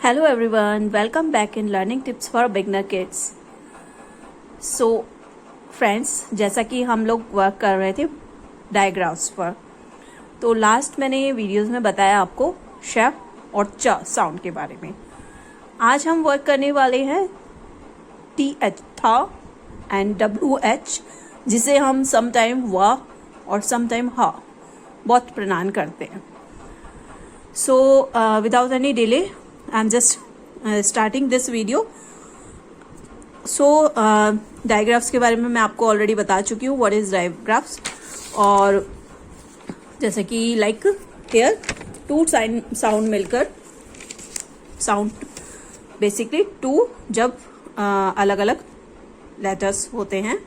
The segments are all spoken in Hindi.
Hello everyone, welcome back in Learning Tips for Beginner Kids. So friends, जैसा कि हम लोग वर्क कर रहे थे डायग्राफ्स पर, तो लास्ट मैंने वीडियोस में बताया आपको श और च साउंड के बारे में. आज हम वर्क करने वाले हैं TH था एंड WH, जिसे हम समटाइम व और समटाइम हा बहुत प्रोनाउंस करते हैं. So without any delay, I'm just starting this video. So डायग्राफ्स के बारे में मैं आपको ऑलरेडी बता चुकी हूँ व्हाट इज डायग्राफ्स. और जैसे कि लाइक हेयर टू साउंड मिलकर साउंड बेसिकली टू जब अलग अलग लेटर्स होते हैं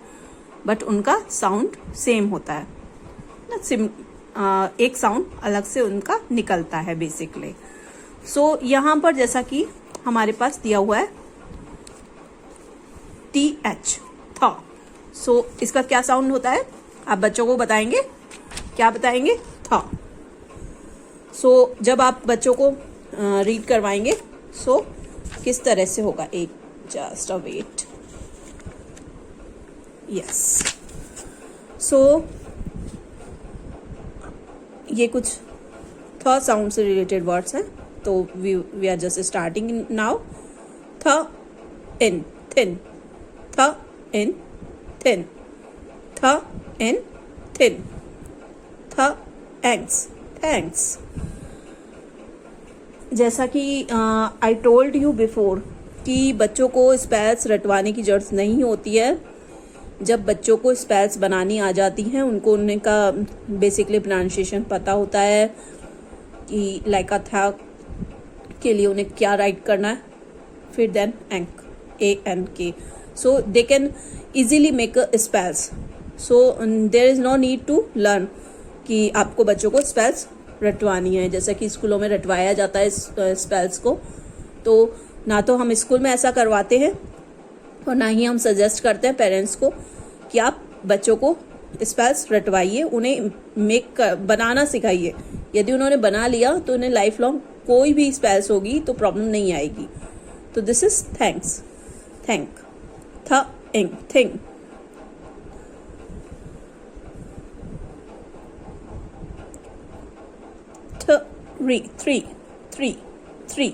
बट उनका साउंड सेम होता है ना, एक साउंड अलग से उनका निकलता है बेसिकली. सो यहाँ पर जैसा कि हमारे पास दिया हुआ है TH था. सो इसका क्या साउंड होता है आप बच्चों को बताएंगे, क्या बताएंगे? था. सो जब आप बच्चों को रीड करवाएंगे सो किस तरह से होगा? एक just a wait. Yes. So ये कुछ थ साउंड से रिलेटेड वर्ड्स हैं, तो we are just starting now. Th in thin, थ इन थिन, थ इन थिन, थ एंग्स थैंक्स. जैसा कि आई टोल्ड यू बिफोर कि बच्चों को स्पेल्स रटवाने की जरूरत नहीं होती है. जब बच्चों को स्पेल्स बनानी आ जाती हैं, उनको उनका बेसिकली प्रोनाउंसिएशन पता होता है कि लाइक था के लिए उन्हें क्या राइट करना है, फिर then ank ANK. So they can easily make spells. So there is no need to learn कि आपको बच्चों को स्पेल्स रटवानी है जैसा कि स्कूलों में रटवाया जाता है स्पेल्स को. तो ना तो हम स्कूल में ऐसा करवाते हैं और ना ही हम सजेस्ट करते हैं पेरेंट्स को कि आप बच्चों को स्पेल्स रटवाइए, उन्हें बनाना सिखाइए. यदि उन्होंने बना लिया तो उन्हें लाइफ लॉन्ग कोई भी स्पेल्स होगी तो प्रॉब्लम नहीं आएगी. तो दिस इज थैंक्स, थैंक, थ इंग थिंग, थ्री थ्री,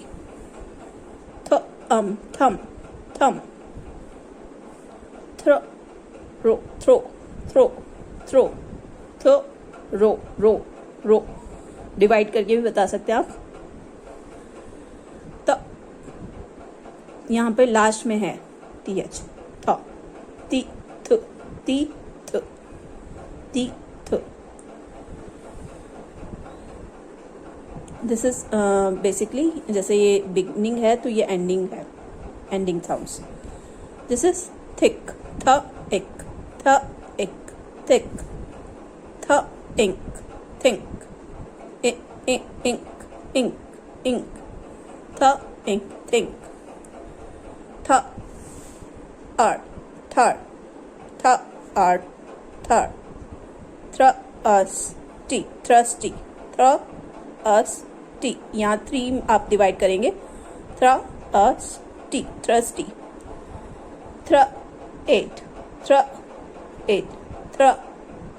थ थम थम, थ्रो थ्रो थ्रो थ्रो, थ रो. डिवाइड करके भी बता सकते हैं आप. त यहाँ पे लास्ट में है TH था, ती थ, ती थ, ती थ. दिस इज बेसिकली जैसे ये बिगनिंग है तो ये एंडिंग है, ending sounds. This is thick, th ick, th ick, thick, th ink, think, ink, ink, th ink, think, th ar, thar, th ar, thar, thr us t, thirsty, thr us t. यहाँ 3 आप डिवाइड करेंगे. Thr us t, thirsty. Thr eat, thr eat, thr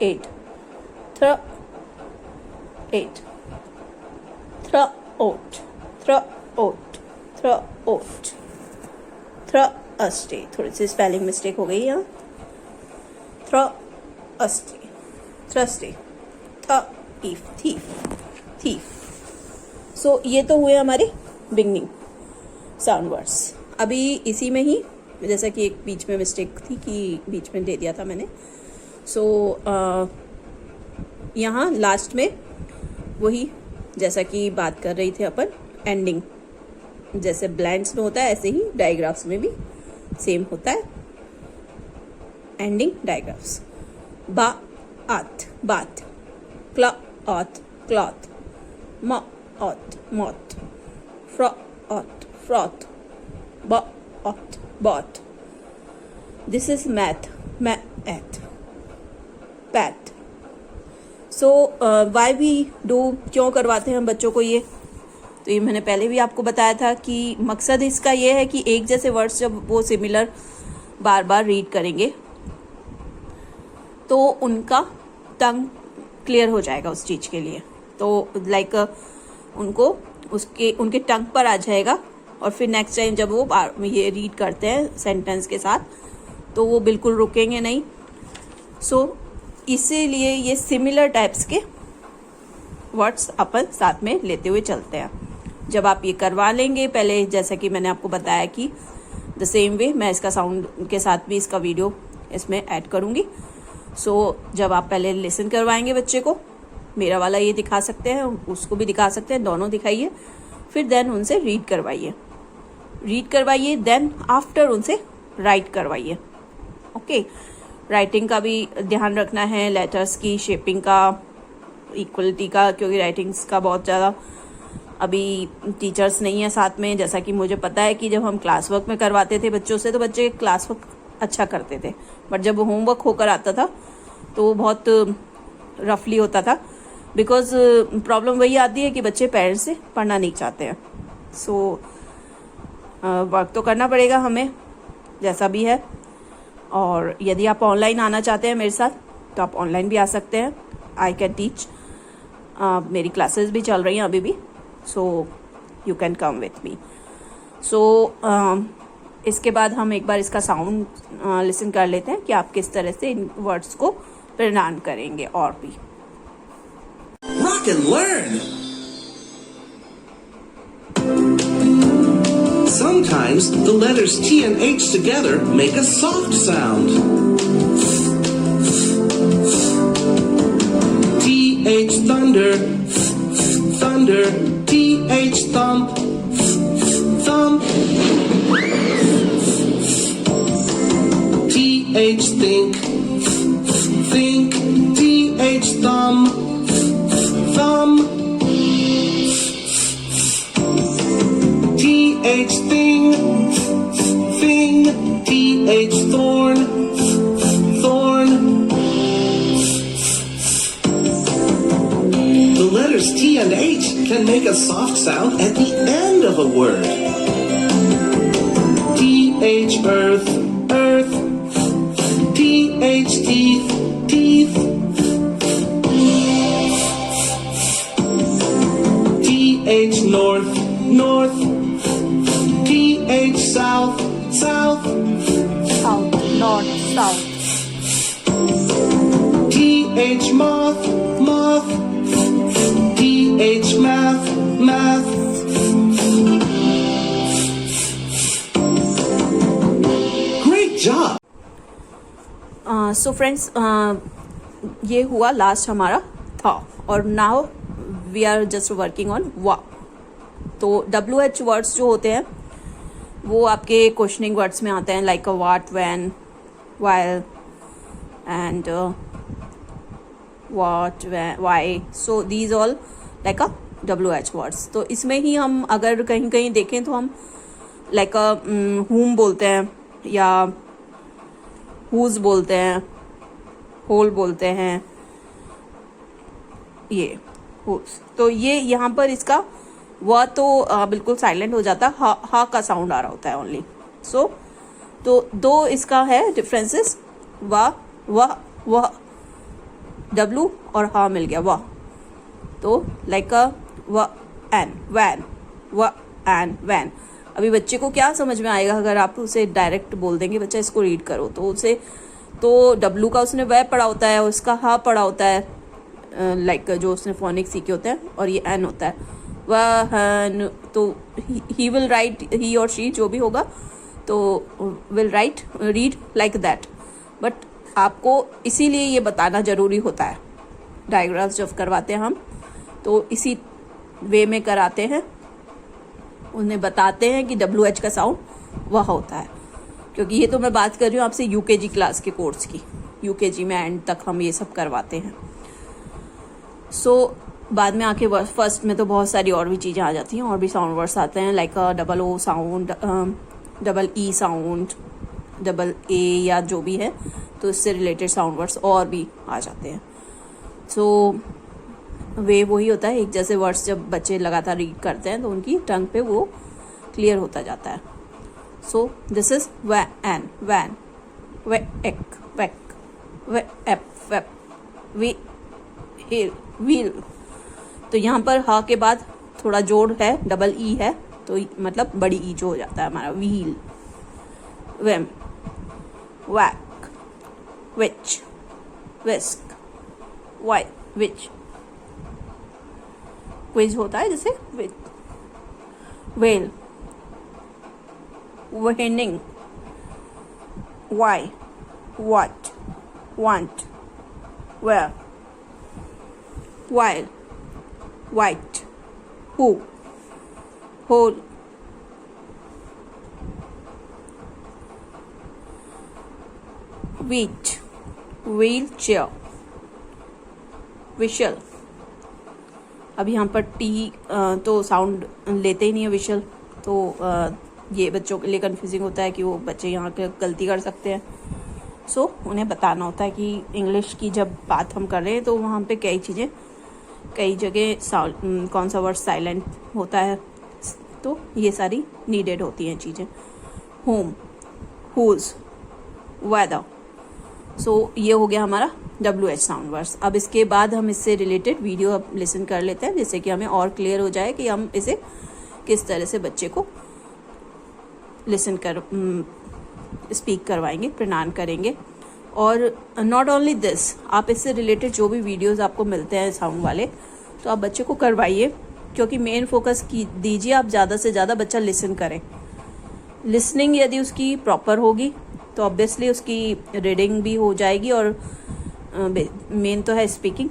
eat, thr eat, thr oat, thr oat, thr oat, thr ust. थोड़ी सी स्पेलिंग मिस्टेक हो गई यहाँ. थ्र अस्टे, थ्रस्टे, थ ईफ, थीफ, थीफ. सो ये तो हुए हमारे बिगनिंग साउंड वर्ड्स. अभी इसी में ही जैसा कि एक बीच में मिस्टेक थी कि बीच में दे दिया था मैंने. सो यहाँ लास्ट में वही जैसा कि बात कर रही थी अपन, एंडिंग जैसे ब्लैंड्स में होता है ऐसे ही डायग्राफ्स में भी सेम होता है. एंडिंग डायग्राफ्स. बा आत, बात, क्ला आत, क्लॉथ, म आत, मॉथ, फ्र आत, froth, b oath, both. This is math, math, path. So why we do, क्यों करवाते हैं हम बच्चों को ये तो ये मैंने पहले भी आपको बताया था कि मकसद इसका ये है कि एक जैसे वर्ड्स जब वो सिमिलर बार बार रीड करेंगे तो उनका टंग क्लियर हो जाएगा उस चीज़ के लिए। तो लाइक उनको उनके टंग पर आ जाएगा और फिर नेक्स्ट टाइम जब वो ये रीड करते हैं सेंटेंस के साथ तो वो बिल्कुल रुकेंगे नहीं। सो इसीलिए ये सिमिलर टाइप्स के वर्ड्स अपन साथ में लेते हुए चलते हैं। जब आप ये करवा लेंगे पहले, जैसा कि मैंने आपको बताया कि द सेम वे मैं इसका साउंड के साथ भी इसका वीडियो इसमें ऐड करूँगी। सो जब आप पहले लिसन करवाएंगे बच्चे को, मेरा वाला ये दिखा सकते हैं, उसको भी दिखा सकते हैं, दोनों दिखाइए, फिर देन उनसे रीड करवाइए, देन आफ्टर उनसे राइट करवाइए। ओके, राइटिंग का भी ध्यान रखना है, लेटर्स की शेपिंग का, इक्वलिटी का, क्योंकि राइटिंग्स का बहुत ज़्यादा अभी टीचर्स नहीं है साथ में। जैसा कि मुझे पता है कि जब हम क्लास वर्क में करवाते थे बच्चों से तो बच्चे क्लास वर्क अच्छा करते थे, बट जब होमवर्क होकर आता था तो वो बहुत रफली होता था, बिकॉज प्रॉब्लम वही आती है कि बच्चे पेरेंट्स से पढ़ना नहीं चाहते हैं। सो वर्क तो करना पड़ेगा हमें जैसा भी है। और यदि आप ऑनलाइन आना चाहते हैं मेरे साथ तो आप ऑनलाइन भी आ सकते हैं। आई कैन टीच, मेरी क्लासेस भी चल रही हैं अभी भी, so you can come with me. So इसके बाद हम एक बार इसका साउंड लिसन कर लेते हैं कि आप किस तरह से इन वर्ड्स को प्रोनाउंस करेंगे। और भी Rock and learn. Sometimes the letters T and H together make a soft sound. T-H thunder, thunder, T-H thump, thump. T-H think, think, T-H thumb, thumb. T-H thing, thing, T-H thorn, thorn. The letters T and H can make a soft sound at the end of a word. T-H earth, earth, T-H teeth, teeth. T-H north, north, T-H south, south, south, north, south. T-H moth, moth, T-H math, math. Great job! So friends, ये हुआ लास्ट हमारा था, और now we are just working on वा। तो WH वर्ड्स जो होते हैं वो आपके क्वेश्चनिंग वर्ड्स में आते हैं, like what, when, while and what, why. So these all like a WH words. तो इसमें ही हम अगर कहीं कहीं देखें तो हम लाइक whom बोलते हैं, या whose बोलते हैं, whole बोलते हैं, ये whose। तो ये यहाँ पर इसका वह तो बिल्कुल साइलेंट हो जाता है, हा का साउंड आ रहा होता है ओनली। सो तो दो इसका है डिफरेंसेस, वह, वह, W और हा मिल गया वह। तो लाइक वह एन, वैन, वह एन, वैन। अभी बच्चे को क्या समझ में आएगा अगर आप उसे डायरेक्ट बोल देंगे बच्चा इसको रीड करो, तो उसे तो W का उसने वह पढ़ा होता है, उसका हा पढ़ा होता है, लाइक जो उसने फोनिक्स सीखे होते हैं, और ये एन होता है वह। तो ही विल राइट, ही और शी जो भी होगा तो will write, read like that. But आपको इसीलिए ये बताना ज़रूरी होता है, डायग्राम्स जब करवाते हैं हम तो इसी वे में कराते हैं, उन्हें बताते हैं कि WH का साउंड वह होता है। क्योंकि ये तो मैं बात कर रही हूँ आपसे UKG क्लास के कोर्स की, UKG में एंड तक हम ये सब करवाते हैं। सो बाद में आके फर्स्ट में तो बहुत सारी और भी चीज़ें आ जाती हैं, और भी साउंड वर्ड्स आते हैं, like DO sound, EE sound, AA या जो भी है, तो इससे रिलेटेड साउंड वर्ड्स और भी आ जाते हैं। सो वे वही होता है, एक जैसे वर्ड्स जब बच्चे लगातार रीड करते हैं तो उनकी टंग पे वो क्लियर होता जाता है. So this is wan, wan, wa ake, wake, wa ape, wape, we heel, wheel. तो यहाँ पर हा के बाद थोड़ा जोड़ है, डबल ई है, तो मतलब बड़ी ई जो हो जाता है हमारा. व्हील, वेम, वैक, विच, विस्क, वाई, विच. क्विज होता है जैसे which. Well, weaning, why, what, want, where, while, white, who, whole. Wheat, wheelchair, whistle. अब यहाँ पर टी तो साउंड लेते ही नहीं है विशल, तो ये बच्चों के लिए कंफ्यूजिंग होता है कि वो बच्चे यहाँ पे गलती कर सकते हैं. सो उन्हें बताना होता है कि इंग्लिश की जब बात हम कर रहे हैं तो वहाँ पे कई जगह कौन सा वर्ड साइलेंट होता है, तो ये सारी नीडेड होती हैं चीज़ें. Home, whose, weather. सो ये हो गया हमारा WH साउंड वर्ड्स. अब इसके बाद हम इससे रिलेटेड वीडियो अब लिसन कर लेते हैं, जिससे कि हमें और क्लियर हो जाए कि हम इसे किस तरह से बच्चे को लिसन कर स्पीक करवाएंगे, प्रणाम करेंगे. और नॉट ओनली दिस, आप इससे रिलेटेड जो भी वीडियोस आपको मिलते हैं साउंड वाले, तो आप बच्चे को करवाइए, क्योंकि मेन फोकस दीजिए आप ज़्यादा से ज़्यादा बच्चा लिसन करे. लिसनिंग यदि उसकी प्रॉपर होगी तो ऑब्वियसली उसकी रीडिंग भी हो जाएगी, और मेन तो है स्पीकिंग.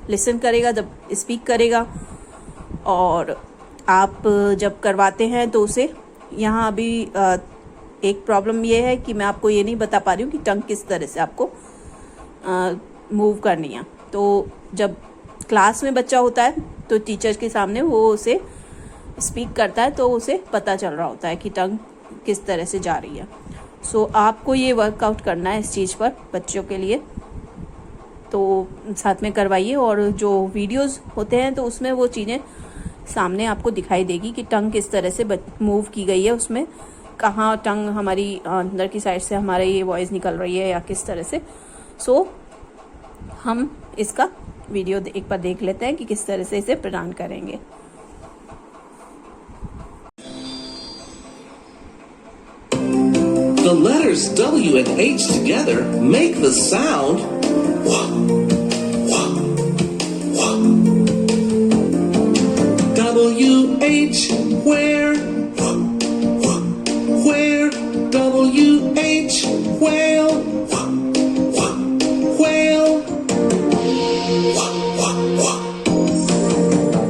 लिसन करेगा जब स्पीक करेगा. और आप जब करवाते हैं तो उसे यहाँ अभी एक प्रॉब्लम ये है कि मैं आपको ये नहीं बता पा रही हूँ कि टंग किस तरह से आपको मूव करनी है. तो जब क्लास में बच्चा होता है तो टीचर्स के सामने वो उसे स्पीक करता है, तो उसे पता चल रहा होता है कि टंग किस तरह से जा रही है. सो आपको ये वर्कआउट करना है इस चीज़ पर बच्चों के लिए, तो साथ में करवाइए. और जो वीडियोस होते हैं तो उसमें वो चीज़ें सामने आपको दिखाई देगी कि टंग किस तरह से मूव की गई है, उसमें कहाँ टंग हमारी अंदर की साइड से हमारे ये वॉइस निकल रही है या किस तरह से. सो हम इसका वीडियो एक बार देख लेते हैं कि किस तरह से इसे प्रदान करेंगे. The letters W and H together make the sound wah, wah, wah. W-H, where, wah, wah, where, W-H, whale, wah, wah, whale, wah, wah, wah.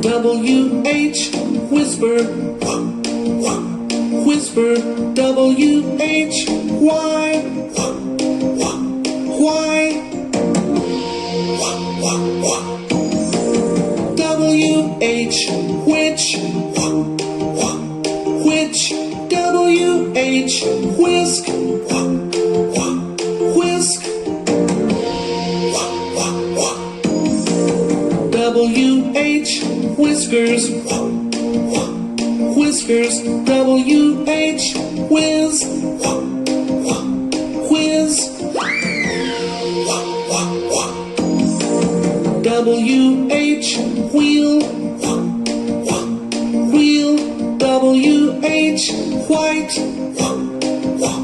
W-H, whisper, wah, wah, whisper, W-H, why, wah, wah, why, wah, wah, wah. W-H, which, wah, wah, which, W-H, whisk, wah, wah, whisk, wah, wah, wah. W-H, whiskers, wah, wah, whiskers, W-H, whiz, wah, wah, whiz, wah, wah, wah. W-H, wheel, wah, wah, wheel, W-H, white, wah, wah,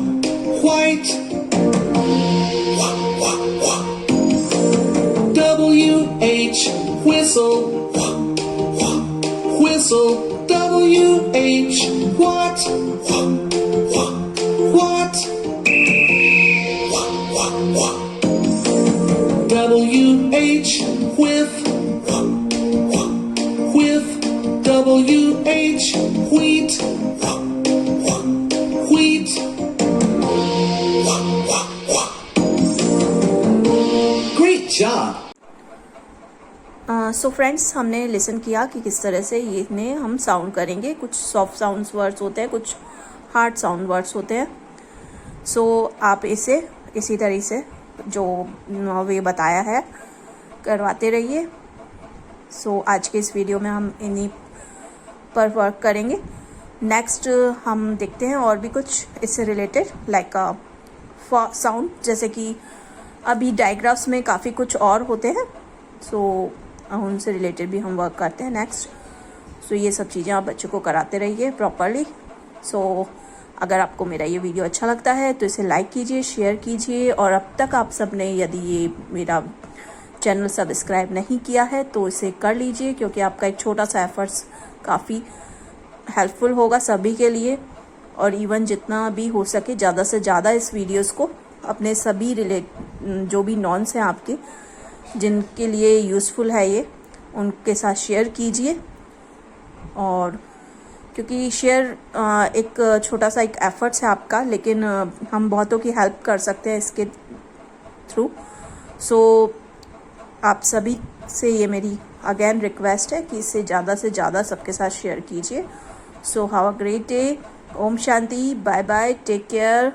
white, wah, wah, wah. W-H, whistle, wah, wah, whistle, W-H, what, wah, wah, what, wah, wah, wah. W-H, with, wah, wah, with, W-H, wheat, wah, wah, wheat, wah, wah, wah. Great job! So friends, हमने लिसन किया कि किस तरह से ये हम साउंड करेंगे. कुछ सॉफ्ट साउंड वर्ड्स होते हैं, कुछ हार्ड साउंड वर्ड्स होते हैं. सो आप इसे इसी तरह से जो वे बताया है करवाते रहिए. सो आज के इस वीडियो में हम इन्हीं पर वर्क करेंगे। नेक्स्ट हम देखते हैं और भी कुछ इससे रिलेटेड लाइक साउंड, जैसे कि अभी डायग्राफ्स में काफ़ी कुछ और होते हैं, सो उनसे रिलेटेड भी हम वर्क करते हैं नेक्स्ट। सो ये सब चीज़ें आप बच्चों को कराते रहिए प्रॉपरली। सो अगर आपको मेरा ये वीडियो अच्छा लगता है तो इसे लाइक कीजिए, शेयर कीजिए, और अब तक आप सब ने यदि ये मेरा चैनल सब्सक्राइब नहीं किया है तो इसे कर लीजिए, क्योंकि आपका एक छोटा सा एफर्ट्स काफ़ी हेल्पफुल होगा सभी के लिए। और इवन जितना भी हो सके ज़्यादा से ज़्यादा इस वीडियोस को अपने सभी जो भी नॉन्स हैं आपके, जिनके लिए यूज़फुल है ये, उनके साथ शेयर कीजिए। और क्योंकि शेयर एक छोटा सा एक एफर्ट्स है आपका, लेकिन हम बहुतों की हेल्प कर सकते हैं इसके थ्रू। सो आप सभी से ये मेरी अगेन रिक्वेस्ट है कि इसे ज़्यादा से ज़्यादा सबके साथ शेयर कीजिए। So have a great day. ओम शांति। Bye bye. Take care.